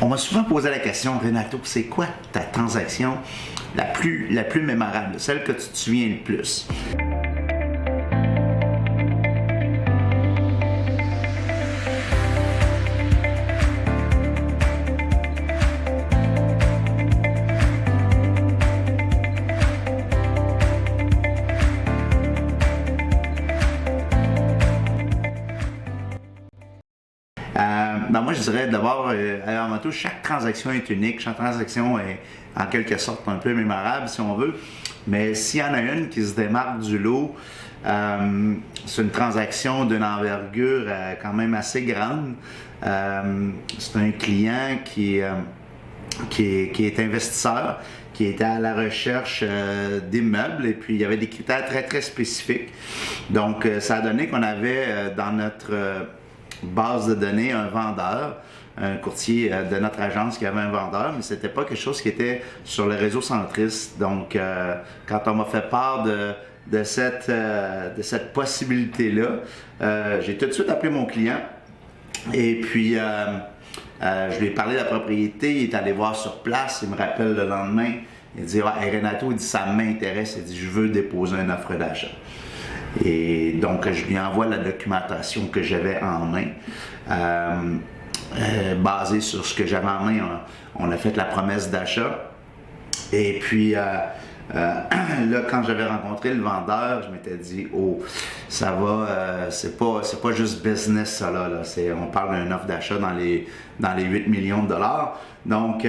On m'a souvent posé la question, Renato, c'est quoi ta transaction la plus mémorable, celle que tu te souviens le plus? Moi, je dirais d'abord, avant tout, chaque transaction est unique. Chaque transaction est en quelque sorte un peu mémorable, si on veut. Mais s'il y en a une qui se démarque du lot, c'est une transaction d'une envergure quand même assez grande. C'est un client qui est investisseur, qui était à la recherche d'immeubles, et puis il y avait des critères très, très spécifiques. Donc, ça a donné qu'on avait dans notre base de données un vendeur, un courtier de notre agence qui avait un vendeur, mais c'était pas quelque chose qui était sur le réseau Centris. Donc, quand on m'a fait part de cette possibilité-là, j'ai tout de suite appelé mon client et puis je lui ai parlé de la propriété, il est allé voir sur place, il me rappelle le lendemain, il dit hey, Renato, il dit ça m'intéresse, il dit je veux déposer une offre d'achat. Et donc, je lui envoie la documentation que j'avais en main. Basée sur ce que j'avais en main, on a fait la promesse d'achat. Et puis, là, quand j'avais rencontré le vendeur, je m'étais dit, oh, ça va, c'est pas juste business, ça là. On parle d'une offre d'achat dans les 8 millions de dollars. Donc,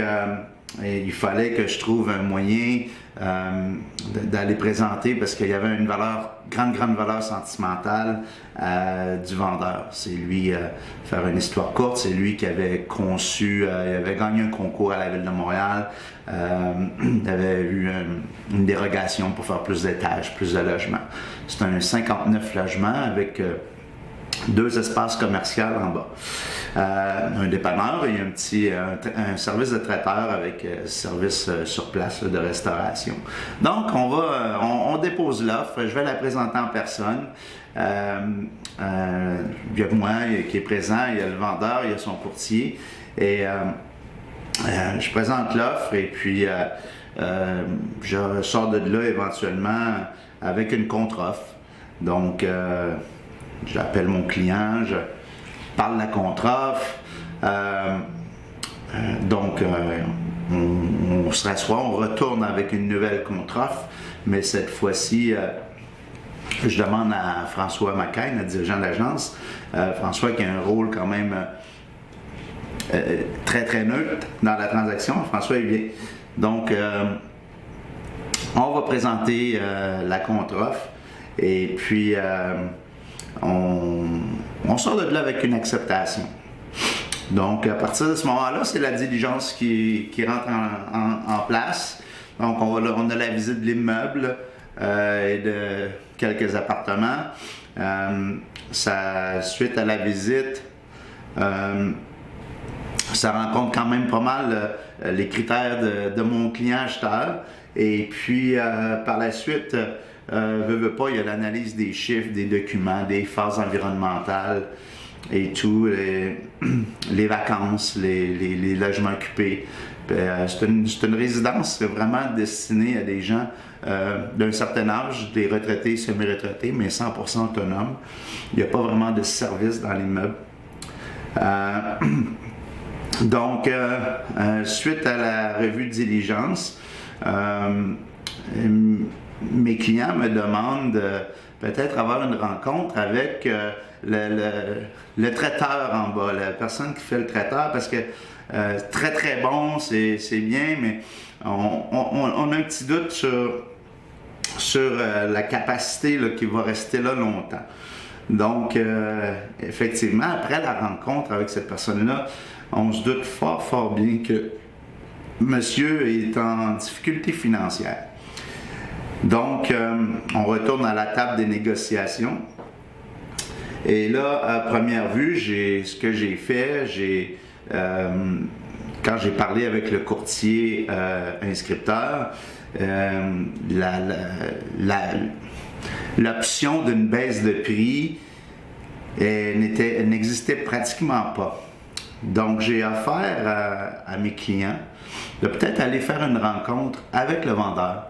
il fallait que je trouve un moyen d'aller présenter parce qu'il y avait une grande valeur sentimentale du vendeur. C'est lui, faire une histoire courte, c'est lui qui avait conçu, il avait gagné un concours à la Ville de Montréal, il avait eu une dérogation pour faire plus d'étages, plus de logements. C'est un 59 logements avec 2 espaces commerciaux en bas. Un dépanneur et un service de traiteur avec service sur place de restauration. Donc, on dépose l'offre, je vais la présenter en personne. Il y a moi qui est présent, il y a le vendeur, il y a son courtier. Et je présente l'offre et puis je sors de là éventuellement avec une contre-offre. Donc, j'appelle mon client, je parle de la contre-offre. Donc, on se rassoit, on retourne avec une nouvelle contre-offre, mais cette fois-ci, je demande à François Mackay, notre dirigeant de l'agence, François qui a un rôle quand même très très neutre dans la transaction. François, il vient. Donc, on va présenter la contre-offre et puis on sort de là avec une acceptation. Donc, à partir de ce moment-là, c'est la diligence qui rentre en place. Donc, on a la visite de l'immeuble et de quelques appartements. Suite à la visite, ça rencontre quand même pas mal les critères de mon client acheteur. Et puis, par la suite, veut pas, il y a l'analyse des chiffres, des documents, des phases environnementales et tout, les vacances, les logements occupés. C'est une résidence vraiment destinée à des gens d'un certain âge, des retraités, semi-retraités, mais 100% autonomes. Il n'y a pas vraiment de service dans l'immeuble. Donc, suite à la revue de diligence, mes clients me demandent de peut-être avoir une rencontre avec le traiteur en bas, la personne qui fait le traiteur, parce que très très bon, c'est bien, mais on a un petit doute sur la capacité là, qui va rester là longtemps. Donc, effectivement, après la rencontre avec cette personne-là, on se doute fort bien que monsieur est en difficulté financière. Donc, on retourne à la table des négociations. Et là, à première vue, ce que j'ai fait, quand j'ai parlé avec le courtier inscripteur, l'option d'une baisse de prix n'existait pratiquement pas. Donc, j'ai offert à mes clients de peut-être aller faire une rencontre avec le vendeur.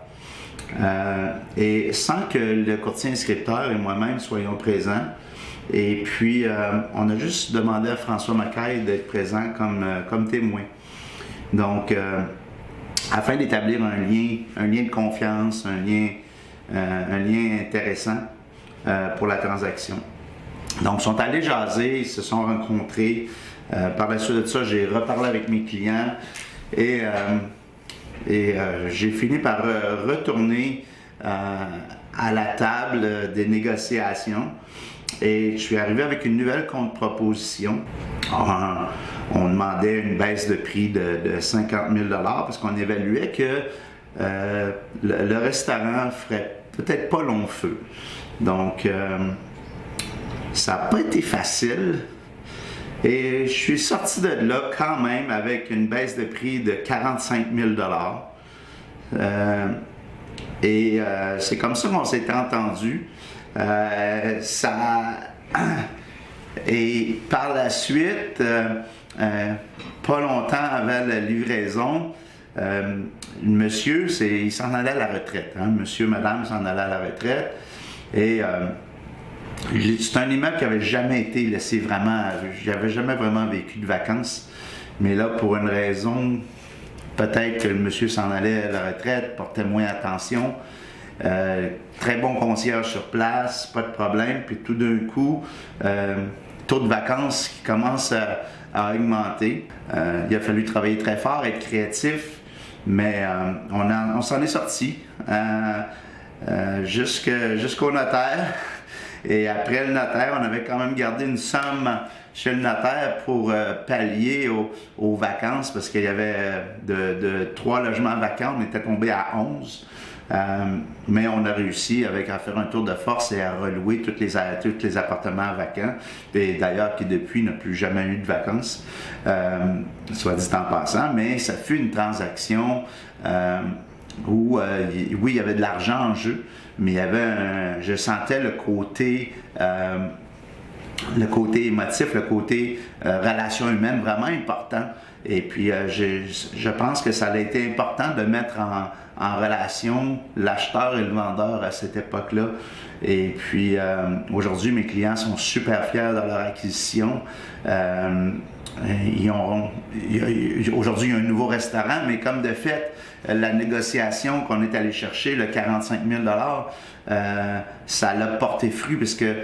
Et sans que le courtier inscripteur et moi-même soyons présents. Et puis, on a juste demandé à François Macaille d'être présent comme témoin. Donc, afin d'établir un lien de confiance, un lien intéressant pour la transaction. Donc, ils sont allés jaser, ils se sont rencontrés. Par la suite de ça, j'ai reparlé avec mes clients et j'ai fini par retourner à la table des négociations. Et je suis arrivé avec une nouvelle contre-proposition. On demandait une baisse de prix de 50 000 $ parce qu'on évaluait que le restaurant ferait peut-être pas long feu. Donc, ça n'a pas été facile. Et je suis sorti de là quand même avec une baisse de prix de 45 000 $. C'est comme ça qu'on s'est entendu. Et par la suite, pas longtemps avant la livraison, le monsieur, il s'en allait à la retraite. Monsieur, madame s'en allait à la retraite. Et c'est un immeuble qui n'avait jamais été laissé vraiment. J'avais jamais vraiment vécu de vacances. Mais là, pour une raison, peut-être que le monsieur s'en allait à la retraite, portait moins attention. Très bon concierge sur place, pas de problème. Puis tout d'un coup, taux de vacances qui commence à augmenter. Il a fallu travailler très fort, être créatif, mais on s'en est sorti jusqu'au notaire. Et après le notaire, on avait quand même gardé une somme chez le notaire pour pallier aux vacances, parce qu'il y avait de 3 logements vacants, on était tombé à 11. Mais on a réussi à faire un tour de force et à relouer tous les appartements vacants. Et d'ailleurs, qui depuis n'a plus jamais eu de vacances, soit dit en passant. Mais ça fut une transaction où, oui, il y avait de l'argent en jeu, mais il y avait je sentais le côté émotif, le côté relation humaine vraiment important. Et puis, je pense que ça a été important de mettre en relation l'acheteur et le vendeur à cette époque-là. Et puis, aujourd'hui, mes clients sont super fiers de leur acquisition. Aujourd'hui, il y a un nouveau restaurant, mais comme de fait, la négociation qu'on est allé chercher, le 45 000 $, ça l'a porté fruit, parce que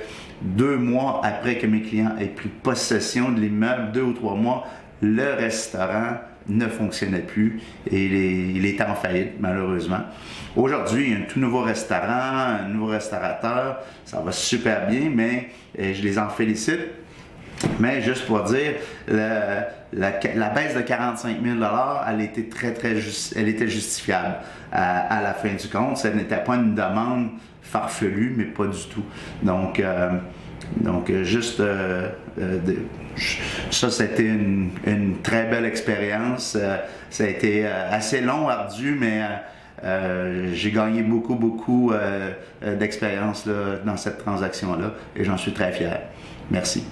2 mois après que mes clients aient pris possession de l'immeuble, 2 ou 3 mois, le restaurant ne fonctionnait plus et il était en faillite, malheureusement. Aujourd'hui, il y a un tout nouveau restaurant, un nouveau restaurateur, ça va super bien, mais je les en félicite. Mais juste pour dire, la baisse de 45 000 $, elle était elle était justifiable à la fin du compte. Ce n'était pas une demande farfelue, mais pas du tout. Donc juste, ça, c'était une très belle expérience. Ça a été assez long, ardu, mais j'ai gagné beaucoup d'expérience dans cette transaction-là et j'en suis très fier. Merci.